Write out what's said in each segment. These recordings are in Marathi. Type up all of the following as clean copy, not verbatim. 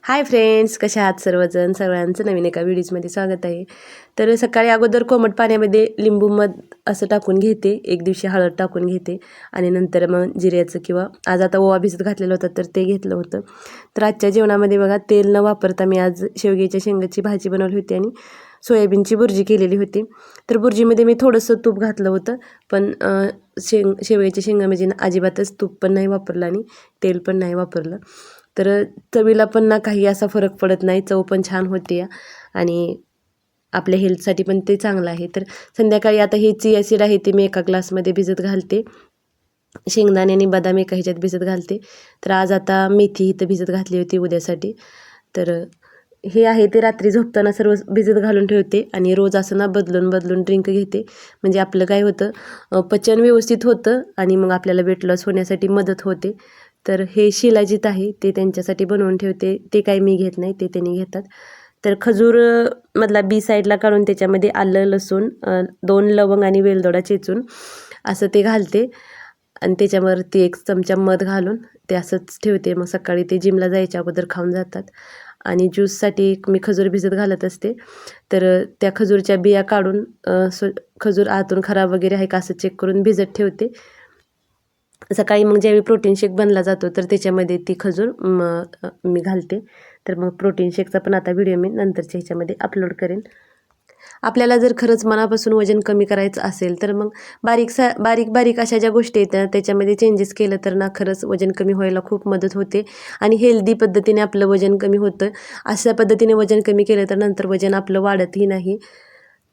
हाय फ्रेंड्स, कशा आहात सर्वजण? सगळ्यांचं नवीन एका व्हिडिओमध्ये स्वागत आहे. तर सकाळी अगोदर कोमट पाण्यामध्ये लिंबू मध असं टाकून घेते, एक दिवशी हळद टाकून घेते आणि नंतर मग जिऱ्याचं किंवा आज आता ओवा भिजत घातलेलं होतं तर ते घेतलं होतं. तर आजच्या जेवणामध्ये बघा तेल न वापरता मी आज शेवग्याच्या शेंगाची भाजी बनवली होती आणि सोयाबीनची भुर्जी केलेली होती. तर भुर्जीमध्ये मी थोडंसं तूप घातलं होतं, पण शेवग्याच्या शेंगामध्ये अजिबातच तूप पण नाही वापरलं आणि तेल पण नाही वापरलं. तर चवीला पण ना काही असा फरक पडत नाही, चव पण छान होते आणि आपल्या हेल्थसाठी पण ते चांगलं आहे. तर संध्याकाळी आता हे चिया सीड आहे ते मी एका ग्लासमध्ये भिजत घालते, शेंगदाणे आणि बदाम एका ह्याच्यात भिजत घालते. तर आज आता मेथी इथं भिजत घातली होती उद्यासाठी. तर हे आहे ते रात्री झोपताना सर्व भिजत घालून ठेवते आणि रोज असं ना बदलून बदलून ड्रिंक घेते. म्हणजे आपलं काय होतं, पचन व्यवस्थित होतं आणि मग आपल्याला वेट लॉस होण्यासाठी मदत होते. तर हे शिलाजीत आहे ते त्यांच्यासाठी बनवून ठेवते, ते काही मी घेत नाही, ते त्यांनी घेतात. तर खजूर मधला बी साईडला काढून त्याच्यामध्ये आलं, लसूण, 2 लवंग आणि वेलदोडा चेचून असं ते घालते आणि त्याच्यावरती 1 चमचा मध घालून ते असंच ठेवते. मग सकाळी ते जिमला जायच्या अगोदर खाऊन जातात. आणि ज्यूससाठी मी खजूर भिजत घालत असते. तर त्या खजूरच्या बिया काढून खजूर आतून खराब वगैरे आहे का असं चेक करून भिजत ठेवते. सकाळी मग ज्यावेळी प्रोटीन शेक बनला जातो तर त्याच्यामध्ये ती खजूर मी घालते. तर मग प्रोटीन शेकचा पण आता व्हिडिओ मी नंतरच्या ह्याच्यामध्ये अपलोड करेन. आपल्याला जर खरंच मनापासून वजन कमी करायचं असेल तर मग बारीक बारीक अशा ज्या गोष्टी आहेत त्याच्यामध्ये चेंजेस केलं तर ना खरंच वजन कमी व्हायला खूप मदत होते आणि हेल्दी पद्धतीने आपलं वजन कमी होतं. अशा पद्धतीने वजन कमी केलं तर नंतर वजन आपलं वाढतही नाही.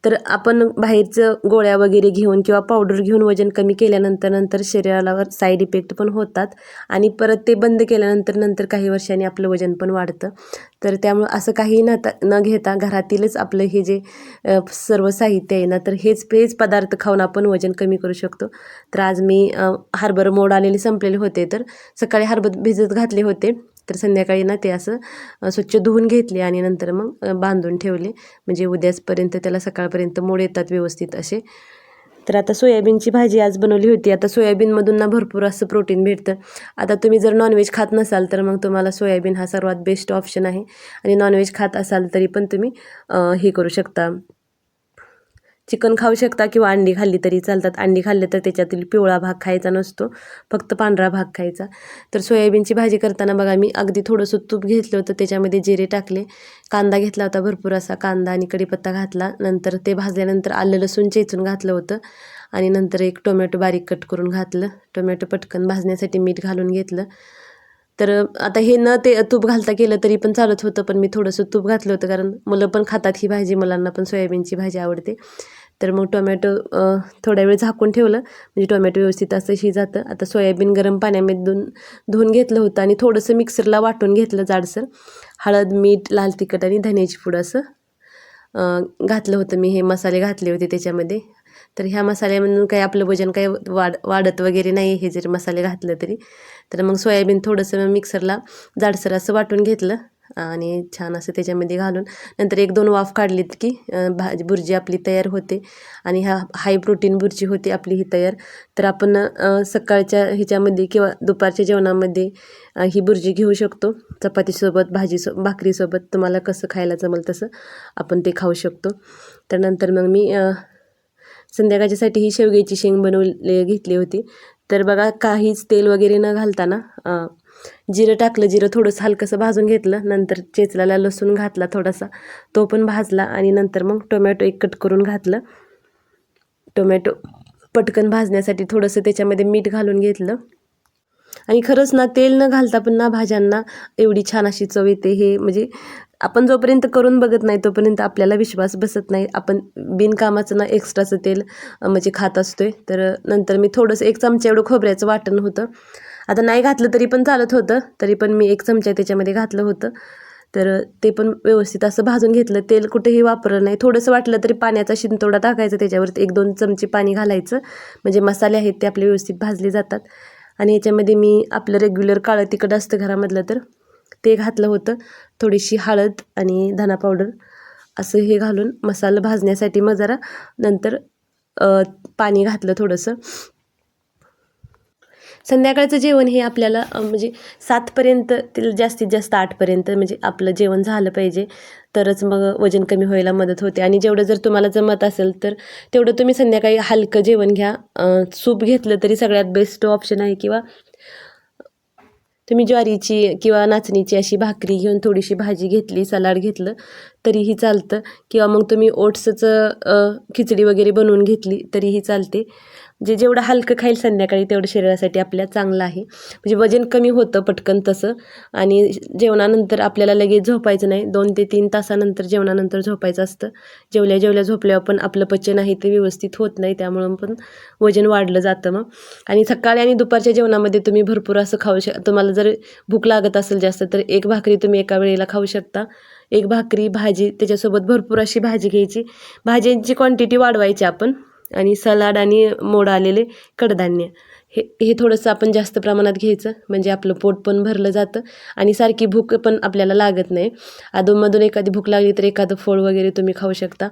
तर आपण बाहेरचं गोळ्या वगैरे घेऊन किंवा पावडर घेऊन वजन कमी केल्यानंतर शरीरावर साईड इफेक्ट पण होतात आणि परत ते बंद केल्यानंतर काही वर्षांनी आपलं वजन पण वाढतं. तर त्यामुळं असं काही न घेता घरातीलच आपलं हे जे सर्व साहित्य आहे ना, तर हेच पदार्थ खाऊन आपण वजन कमी करू शकतो. तर आज मी हरभरा मोड आलेले संपलेले होते, तर सकाळी हरभरा भिजत घातले होते. तर संध्याकाळी ना ते असं स्वच्छ धुवून घेतले आणि नंतर मग बांधून ठेवले. म्हणजे उद्यापर्यंत त्याला सकाळपर्यंत मोड येतात व्यवस्थित असे. तर आता सोयाबीनची भाजी आज बनवली होती. आता सोयाबीनमधून ना भरपूर असं प्रोटीन भेटतं. आता तुम्ही जर नॉनव्हेज खात नसाल तर मग तुम्हाला सोयाबीन हा सर्वात बेस्ट ऑप्शन आहे आणि नॉनव्हेज खात असाल तरी पण तुम्ही हे करू शकता, चिकन खाऊ शकता किंवा अंडी खाल्ली तरी चालतात. अंडी खाल्ले तर त्याच्यातील पिवळा भाग खायचा नसतो, फक्त पांढरा भाग खायचा. तर सोयाबीनची भाजी करताना बघा मी अगदी थोडंसं तूप घेतलं होतं, त्याच्यामध्ये जिरे टाकले, कांदा घेतला होता भरपूर असा कांदा आणि कढीपत्ता घातला. नंतर ते भाजल्यानंतर आलं लसूण चेचून घातलं होतं आणि नंतर 1 टोमॅटो बारीक कट करून घातलं. टोमॅटो पटकन भाजण्यासाठी मीठ घालून घेतलं. तर आता हे ते तूप घालता केलं तरी पण चालत होतं, पण मी थोडंसं तूप घातलं होतं कारण मुलं पण खातात ही भाजी, मुलांना पण सोयाबीनची भाजी आवडते. तर मग टोमॅटो थोड्या वेळ झाकून ठेवलं म्हणजे टोमॅटो व्यवस्थित असं शिजातं. आता सोयाबीन गरम पाण्यामध्ये धुवून घेतलं होतं आणि थोडंसं मिक्सरला वाटून घेतलं जाडसर. हळद, मीठ, लाल तिखट आणि धन्याची पूड असं घातलं होतं मी. हे मसाले घातले होते त्याच्यामध्ये. तर ह्या मसाल्यामधून काही आपलं वजन काही वाढत वगैरे नाही हे जर मसाले घातलं तरी. तर मग सोयाबीन थोडंसं मिक्सरला जाडसर असं वाटून घेतलं आणि छान असं त्याच्यामध्ये घालून नंतर 1-2 वाफ काढलीत की भुर्जी आपली तयार होते आणि हाय प्रोटीन भुर्जी होते आपली ही तयार. तर आपण सकाळच्या ह्याच्यामध्ये किंवा दुपारच्या जेवणामध्ये ही भुर्जी घेऊ शकतो. चपातीसोबत, भाकरीसोबत तुम्हाला कसं खायला जमेल तसं आपण ते खाऊ शकतो. तर नंतर मग मी संध्याकाळच्यासाठी ही शेवग्याची शेंग घेतली होती. तर बघा काहीच तेल वगैरे न घालताना जिरं टाकलं, जिरं थोडंसं हलकंसं भाजून घेतलं, नंतर चेचलेला लसूण घातला थोडासा, तो पण भाजला आणि नंतर मग टोमॅटो 1 कट करून घातलं. टोमॅटो पटकन भाजण्यासाठी थोडंसं त्याच्यामध्ये मीठ घालून घेतलं आणि खरंच ना तेल न घालता पण ना भाज्यांना एवढी छान अशी चव येते. हे म्हणजे आपण जोपर्यंत करून बघत नाही तोपर्यंत आपल्याला विश्वास बसत नाही. आपण बिनकामाचं ना एक्स्ट्राचं तेल म्हणजे खात असतोय. तर नंतर मी थोडंसं 1 चमचा एवढं खोबऱ्याचं वाटण होतं. आता नाही घातलं तरी पण चालत होतं, तरी पण मी 1 चमचा त्याच्यामध्ये घातलं होतं. तर ते पण व्यवस्थित असं भाजून घेतलं. तेल कुठेही वापरलं नाही. थोडंसं वाटलं तरी पाण्याचा शिंतोडा टाकायचा त्याच्यावरती, 1-2 चमचे पाणी घालायचं म्हणजे मसाले आहेत ते आपले व्यवस्थित भाजले जातात. आणि याच्यामध्ये मी आपलं रेग्युलर काळं तिखट असतं घरामधलं तर ते घातलं होतं. थोडीशी हळद आणि धना पावडर असं हे घालून मसाला भाजण्यासाठी मग जरा नंतर पाणी घातलं थोडंसं. संध्याकाळचं जेवण हे आपल्याला म्हणजे 7पर्यंत ते जास्तीत जास्त 8पर्यंत म्हणजे आपलं जेवण झालं पाहिजे, तरच मग वजन कमी व्हायला मदत होते. आणि जेवढं जर तुम्हाला जमत असेल तर तेवढं तुम्ही संध्याकाळी हलकं जेवण घ्या. सूप घेतलं तरी सगळ्यात बेस्ट ऑप्शन आहे, किंवा तुम्ही ज्वारीची किंवा नाचणीची अशी भाकरी घेऊन थोडीशी भाजी घेतली, सलाड घेतलं तरीही चालतं, किंवा मग तुम्ही ओट्सचं खिचडी वगैरे बनवून घेतली तरीही चालते. जेवढं हलकं खाईल संध्याकाळी तेवढं शरीरासाठी आपल्या चांगलं आहे. म्हणजे वजन कमी होतं पटकन तसं. आणि जेवणानंतर आपल्याला लगेच झोपायचं नाही, 2 ते 3 तासानंतर जेवणानंतर झोपायचं असतं. जेवल्या जेवल्या झोपल्यावर पण आपलं पचन आहे ते व्यवस्थित होत नाही, त्यामुळं पण वजन वाढलं जातं मग. आणि सकाळी आणि दुपारच्या जेवणामध्ये तुम्ही भरपूर असं खाऊ तुम्हाला जर भूक लागत असेल जास्त तर एक भाकरी तुम्ही एका वेळेला खाऊ शकता. एक भाकरी, भाजी, त्याच्यासोबत भरपूर अशी भाजी घ्यायची. भाज्यांची क्वांटिटी वाढवायची आपण. आणि सलाड आणि मोड आलेले कडधान्य हे थोडंसं आपण जास्त प्रमाणात घ्यायचं, म्हणजे आपलं पोट पण भरलं जातं आणि सारखी भूक पण आपल्याला लागत नाही. अधूनमधून एखादी भूक लागली तर एखादं फळ वगैरे तुम्ही खाऊ शकता.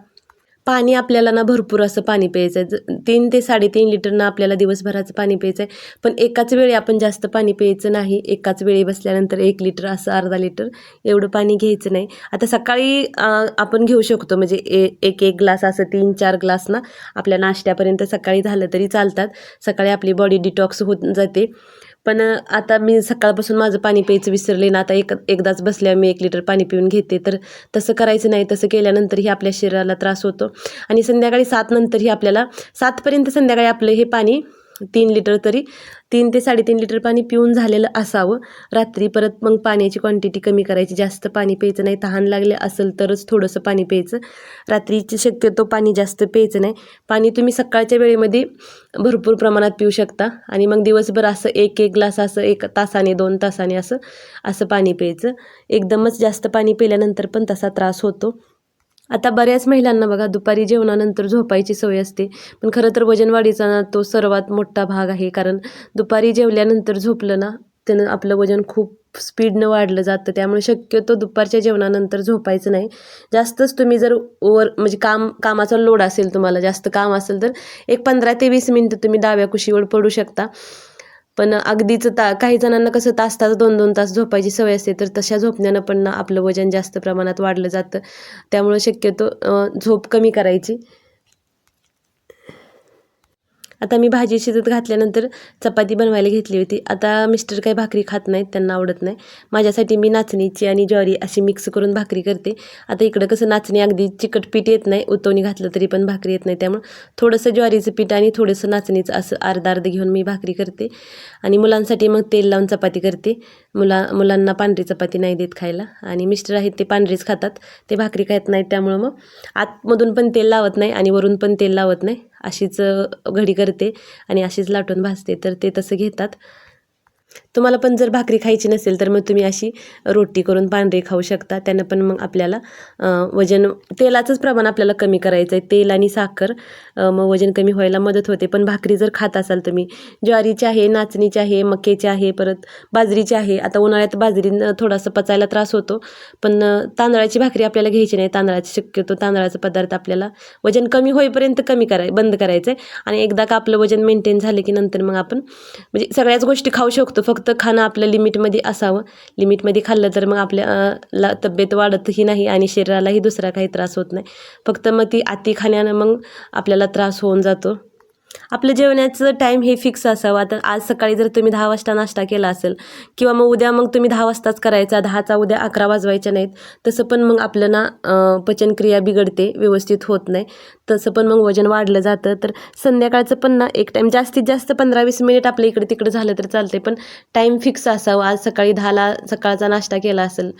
पाणी आपल्याला ना भरपूर असं पाणी प्यायचं आहे. 3 ते 3.5 लिटरनं आपल्याला दिवसभराचं पाणी प्यायचं आहे. पण एकाच वेळी आपण जास्त पाणी प्यायचं नाही. एकाच वेळी बसल्यानंतर 1 लिटर असं अर्धा लिटर एवढं पाणी घ्यायचं नाही. आता सकाळी आपण घेऊ शकतो, म्हणजे एक ग्लास असं 3-4 ग्लास ना आपल्या नाश्त्यापर्यंत सकाळी झालं तरी चालतात. सकाळी आपली बॉडी डिटॉक्स होऊन जाते. पण आता मी सकाळपासून माझं पाणी प्यायचं विसरले ना, आता एकदाच बसल्यावर मी 1 लिटर पाणी पिऊन घेते. तर तसं करायचं नाही. तसं केल्यानंतरही आपल्या शरीराला त्रास होतो. आणि संध्याकाळी 7 नंतरही आपल्याला 7पर्यंत संध्याकाळी आपलं हे पाणी 3 लिटर तरी 3 ते 3.5 लिटर पाणी पिऊन झालेलं असावं. रात्री परत मग पाण्याची क्वांटिटी कमी करायची, जास्त पाणी प्यायचं नाही. तहान लागले असेल तरच थोडंसं पाणी प्यायचं. रात्रीची शक्यतो पाणी जास्त प्यायचं नाही. पाणी तुम्ही सकाळच्या वेळेमध्ये भरपूर प्रमाणात पिऊ शकता. आणि मग दिवसभर असं 1 ग्लास असं 1 तासाने 2 तासाने असं पाणी प्यायचं. एकदमच जास्त पाणी पिल्यानंतर पण तसा त्रास होतो. आता बऱ्याच महिलांना बघा दुपारी जेवणानंतर झोपायची सवय असते, पण खरं तर वजन वाढीचा ना तो सर्वात मोठा भाग आहे. कारण दुपारी जेवल्यानंतर झोपलं ना त्यानं आपलं वजन खूप स्पीडनं वाढलं जातं. त्यामुळे शक्यतो दुपारच्या जेवणानंतर झोपायचं नाही. जास्तच तुम्ही जर म्हणजे कामाचा लोड असेल, तुम्हाला जास्त काम असेल तर एक 15 ते 20 मिनिटं तुम्ही डाव्या कुशीवर पडू शकता. पण अगदीच काही जणांना कसं तास 2-2 तास झोपायची सवय असते, तर तशा झोपण्यानं पण ना आपलं वजन जास्त प्रमाणात वाढलं जातं. त्यामुळं शक्यतो झोप कमी करायची. आता मी भाजी शिजत घातल्यानंतर चपाती बनवायला घेतली होती. आता मिस्टर काही भाकरी खात नाहीत, त्यांना आवडत नाही. माझ्यासाठी मी नाचणीची आणि ज्वारी अशी मिक्स करून भाकरी करते. आता इकडं कसं नाचणी अगदी चिकट पीठ येत नाही, उतवणी घातलं तरी पण भाकरी येत नाही. त्यामुळं थोडंसं ज्वारीचं पीठ आणि थोडंसं नाचणीचं असं अर्धा घेऊन मी भाकरी करते. आणि मुलांसाठी मग तेल लावून चपाती करते. मुलांना पांढरी चपाती नाही देत खायला. आणि मिस्टर आहेत ते पांढरीच खातात, ते भाकरी खात नाहीत. त्यामुळं मग आतमधून पण तेल लावत नाही आणि वरून पण तेल लावत नाही, अशीच घडी करते आणि अशीच लाटून भाजते. तर ते तसं घेतात. तुम्हाला पण जर भाकरी खायची नसेल तर मग तुम्ही अशी रोटी करून पांढरी खाऊ शकता. त्यानं पण मग आपल्याला तेलाचंच प्रमाण आपल्याला कमी करायचं आहे. तेल आणि साखर मग वजन कमी व्हायला मदत होते. पण भाकरी जर खात असाल तुम्ही, ज्वारीची आहे, नाचणीची आहे, मक्याची आहे, परत बाजरीची आहे. आता उन्हाळ्यात बाजरीनं थोडासा पचायला त्रास होतो, पण तांदळाची भाकरी आपल्याला घ्यायची नाही. शक्यतो तांदळाचा पदार्थ आपल्याला वजन कमी होईपर्यंत बंद करायचं आहे. आणि एकदा का आपलं वजन मेंटेन झालं की नंतर मग आपण म्हणजे सगळ्याच गोष्टी खाऊ शकतो. फक्त खाणं आपलं लिमिटमध्ये असावं. लिमिटमध्ये खाल्लं तर मग आपल्या तब्येत वाढतही नाही आणि शरीरालाही दुसरा काही त्रास होत नाही. फक्त मग ती अति खाण्यानं मग आपल्याला त्रास होऊन जातो. आपलं जेवण्याचं टाईम हे फिक्स असावं. आता आज सकाळी जर तुम्ही 10 वाजता नाश्ता केला असेल, किंवा मग उद्या मग तुम्ही 10 वाजताच करायचा, 10चा उद्या 11 वाजवायच्या नाहीत. तसं पण मग आपलं ना पचनक्रिया बिघडते, व्यवस्थित होत नाही. तसं पण मग वजन वाढलं जातं. तर संध्याकाळचं पण ना एक टाईम जास्तीत जास्त 15-20 मिनिट आपलं इकडे तिकडं झालं तर चालते, पण टाईम फिक्स असावं. आज सकाळी 10ला सकाळचा नाश्ता केला असेल,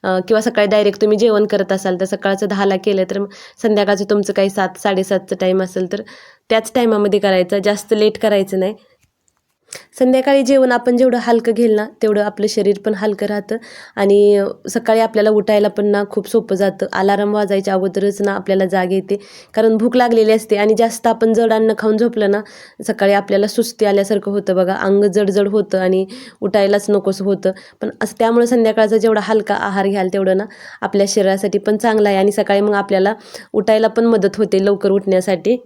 किंवा सकाळी डायरेक्ट तुम्ही जेवण करत असाल तर सकाळचं 10ला केलं, तर संध्याकाळचं तुमचं काही 7-7:30चं टाईम असेल तर त्याच टायमामध्ये करायचं, जास्त लेट करायचं नाही. संध्याकाळी जेवण आपण जेवढं हलकं घेईल ना तेवढं आपलं शरीर पण हलकं राहतं. आणि सकाळी आपल्याला उठायला पण ना खूप सोपं जातं. अलार्म वाजायच्या अगोदरच ना आपल्याला जाग येते, कारण भूक लागलेली असते. आणि जास्त आपण जड अन्न खाऊन झोपलं ना सकाळी आपल्याला सुस्ती आल्यासारखं होतं बघा, अंग जड होतं आणि उठायलाच नकोसं होतं. पण असं त्यामुळे संध्याकाळचा जेवढा हलका आहार घ्याल तेवढं ना आपल्या शरीरासाठी पण चांगलं आहे. आणि सकाळी मग आपल्याला उठायला पण मदत होते, लवकर उठण्यासाठी.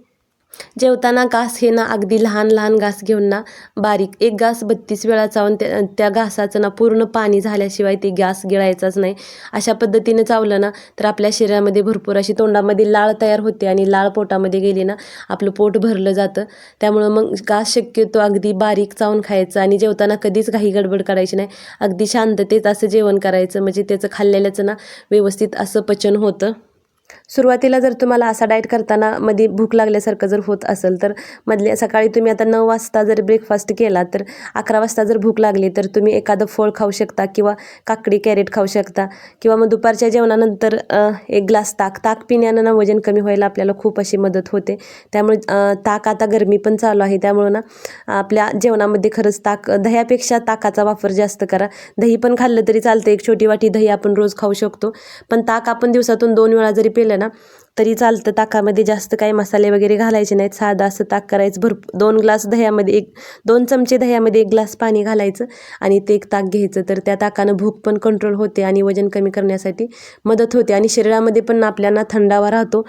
जेवताना घास हे ना अगदी लहान लहान घास घेऊन ना बारीक एक घास 32 वेळा चावून त्या घासाचं ना पूर्ण पाणी झाल्याशिवाय ते घास गिळायचाच नाही. अशा पद्धतीने चावलं ना तर आपल्या शरीरामध्ये भरपूर अशी तोंडामध्ये लाळ तयार होते आणि लाळ पोटामध्ये गेली ना आपलं पोट भरलं जातं. त्यामुळं मग घास शक्यतो अगदी बारीक चावून खायचं आणि जेवताना कधीच घाई गडबड करायची नाही. अगदी शांततेत असं जेवण करायचं, म्हणजे त्याचं खाल्लेल्याचं ना व्यवस्थित असं पचन होतं. सुरुवातीला जर तुम्हाला असा डाएट करताना मध्ये भूक लागल्यासारखं जर होत असेल तर मधल्या सकाळी तुम्ही आता 9 वाजता जर ब्रेकफास्ट केला तर 11 वाजता जर भूक लागली तर तुम्ही एखादं फळ खाऊ शकता किंवा काकडी कॅरेट खाऊ शकता किंवा मग दुपारच्या जेवणानंतर एक ग्लास ताक पिण्यानं ना वजन कमी व्हायला आपल्याला खूप अशी मदत होते. त्यामुळे ताक आता गरमी पण चालू आहे त्यामुळं ना आपल्या जेवणामध्ये खरंच दह्यापेक्षा ताकाचा वापर जास्त करा. दही पण खाल्लं तरी चालतं, एक छोटी वाटी दही आपण रोज खाऊ शकतो, पण ताक आपण दिवसातून 2 वेळा जरी पिलं ना तरी चालतं. ताकामध्ये जास्त काही मसाले वगैरे घालायचे नाहीत, साधं असं ताक करायचं. 2 ग्लास दह्यामध्ये 2 चमचे दह्यामध्ये 1 ग्लास पाणी घालायचं आणि ते एक ताक घ्यायचं. तर त्या ताकानं भूक पण कंट्रोल होते आणि वजन कमी करण्यासाठी मदत होते आणि शरीरामध्ये पण आपल्याला थंडावा राहतो.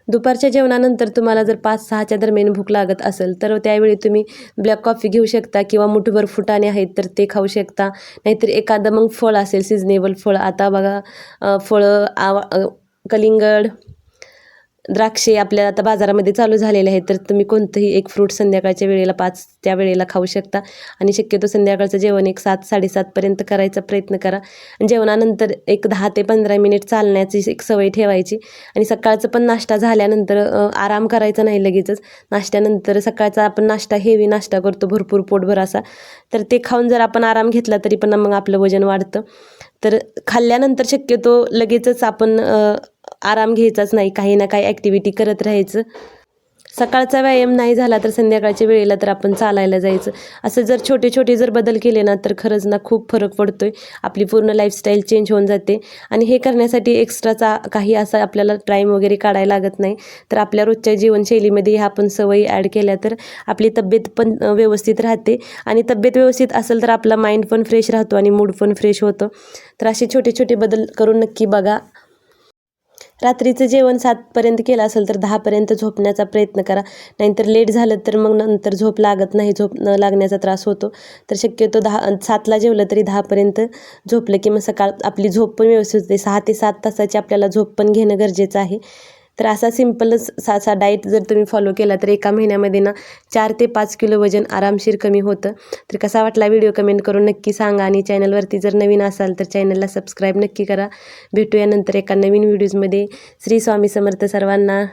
दुपारच्या जेवणानंतर तुम्हाला जर 5-6च्या दरम्यान भूक लागत असेल तर त्यावेळी तुम्ही ब्लॅक कॉफी घेऊ शकता किंवा मुठभर फुटाणे आहेत तर ते खाऊ शकता. नाहीतर एखादं मग फळ असेल सिजनेबल फळ, आता बघा फळं कलिंगड, द्राक्षे आपल्याला आता बाजारामध्ये चालू झालेले आहेत, तर तुम्ही कोणतंही एक फ्रूट संध्याकाळच्या वेळेला 5च्या वेळेला खाऊ शकता आणि शक्यतो संध्याकाळचं जेवण एक 7-7:30पर्यंत करायचा प्रयत्न करा. जेवणानंतर एक 10 ते 15 मिनिट चालण्याची एक सवय ठेवायची आणि सकाळचं पण नाश्ता झाल्यानंतर आराम करायचा नाही लगेचच. नाश्त्यानंतर सकाळचा आपण नाश्ता हेवी नाश्ता करतो भरपूर पोटभर असा, तर ते खाऊन जर आपण आराम घेतला तरी पण मग आपलं वजन वाढतं. तर खाल्ल्यानंतर शक्यतो लगेचच आपण आराम घ्यायचाच नाही, काही ना काही ॲक्टिव्हिटी करत राहायचं. सकाळचा व्यायाम नाही झाला तर संध्याकाळच्या वेळेला तर आपण चालायला जायचं. असं जर छोटे छोटे जर बदल केले ना तर खरंच ना खूप फरक पडतोय. आपली पूर्ण लाईफस्टाईल चेंज होऊन जाते आणि हे करण्यासाठी एक्स्ट्राचा काही असा आपल्याला टाईम वगैरे काढायला लागत नाही. तर आपल्या रोजच्या जीवनशैलीमध्ये ह्या आपण सवयी ॲड केल्या तर आपली तब्येत पण व्यवस्थित राहते आणि तब्येत व्यवस्थित असेल तर आपला माइंड पण फ्रेश राहतो आणि मूड पण फ्रेश होतं. तर असे छोटे छोटे बदल करून नक्की बघा. रात्रीचं जेवण 7पर्यंत केलं असेल तर 10पर्यंत झोपण्याचा प्रयत्न करा. नाहीतर लेट झालं तर मग नंतर झोप लागत नाही, झोप न लागण्याचा त्रास होतो. तर शक्यतो 7ला जेवलं तरी 10पर्यंत झोपलं की मग सकाळ आपली झोप पण व्यवस्थित होते. 6 ते 7 तासाची आपल्याला झोप पण घेणं गरजेचं आहे. तर असा सिम्पलच असा डाएट जर तुम्ही फॉलो केला तर एका महिन्यामध्ये ना 4 ते 5 किलो वजन आरामशीर कमी होतं. तर कसा वाटला व्हिडिओ कमेंट करून नक्की सांगा आणि चॅनलवरती जर नवीन असाल तर चॅनलला सबस्क्राईब नक्की करा. भेटूया नंतर एका नवीन व्हिडिओजमध्ये. श्री स्वामी समर्थ सर्वांना.